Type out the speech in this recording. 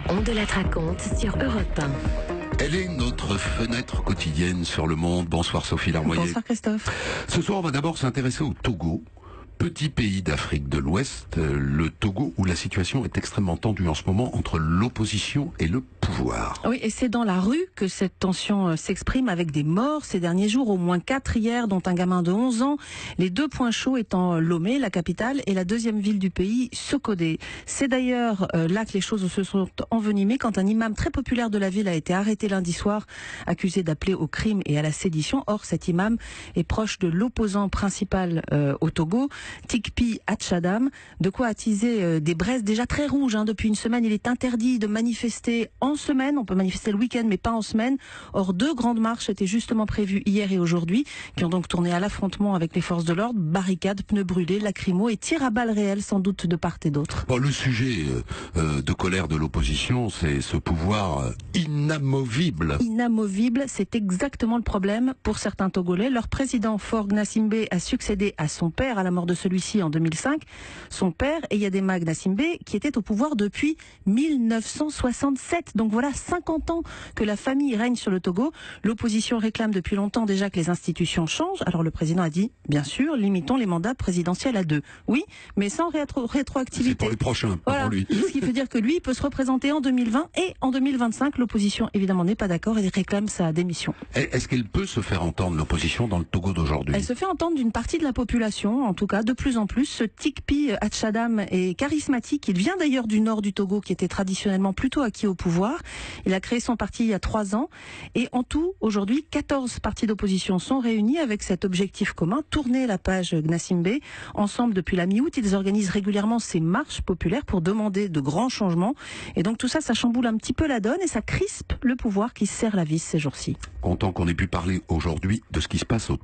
On de la raconte sur Europe 1. Elle est notre fenêtre quotidienne sur le monde. Bonsoir Sophie Larmoyer. Bonsoir Christophe. Ce soir, on va d'abord s'intéresser au Togo. Petit pays d'Afrique de l'Ouest, le Togo, où la situation est extrêmement tendue en ce moment entre l'opposition et le pouvoir. Oui, et c'est dans la rue que cette tension s'exprime avec des morts ces derniers jours, au moins 4 hier, dont un gamin de 11 ans. Les deux points chauds étant Lomé, la capitale, et la deuxième ville du pays, Sokodé. C'est d'ailleurs là que les choses se sont envenimées quand un imam très populaire de la ville a été arrêté lundi soir, accusé d'appeler au crime et à la sédition. Or, cet imam est proche de l'opposant principal au Togo, Tikpi Hatchadam, de quoi attiser des braises déjà très rouges. Depuis une semaine, il est interdit de manifester en semaine. On peut manifester le week-end, mais pas en semaine. Or, 2 grandes marches étaient justement prévues hier et aujourd'hui, qui ont donc tourné à l'affrontement avec les forces de l'ordre, barricades, pneus brûlés, lacrymos et tirs à balles réelles, sans doute de part et d'autre. Bon, le sujet de colère de l'opposition, c'est ce pouvoir inamovible. Inamovible, c'est exactement le problème pour certains Togolais. Leur président, Faure Gnassingbé, a succédé à son père à la mort de celui-ci en 2005. Son père, Eyadema Gnassingbé, qui était au pouvoir depuis 1967. Donc voilà 50 ans que la famille règne sur le Togo. L'opposition réclame depuis longtemps déjà que les institutions changent. Alors le président a dit, bien sûr, limitons les mandats présidentiels à 2. Oui, mais sans rétroactivité. C'est pour les prochains, pas pour lui. Ce qui veut dire que lui peut se représenter en 2020 et en 2025. L'opposition, évidemment, n'est pas d'accord et réclame sa démission. Est-ce qu'elle peut se faire entendre, l'opposition, dans le Togo d'aujourd'hui? Elle se fait entendre d'une partie de la population, en tout cas, de plus en plus. Ce Tikpi Hatchadam est charismatique. Il vient d'ailleurs du nord du Togo, qui était traditionnellement plutôt acquis au pouvoir. Il a créé son parti il y a 3 ans. Et en tout, aujourd'hui, 14 partis d'opposition sont réunis avec cet objectif commun, tourner la page Gnassingbé. Ensemble, depuis la mi-août, ils organisent régulièrement ces marches populaires pour demander de grands changements. Et donc tout ça, ça chamboule un petit peu la donne et ça crispe le pouvoir qui se serre la vis ces jours-ci. Content qu'on ait pu parler aujourd'hui de ce qui se passe au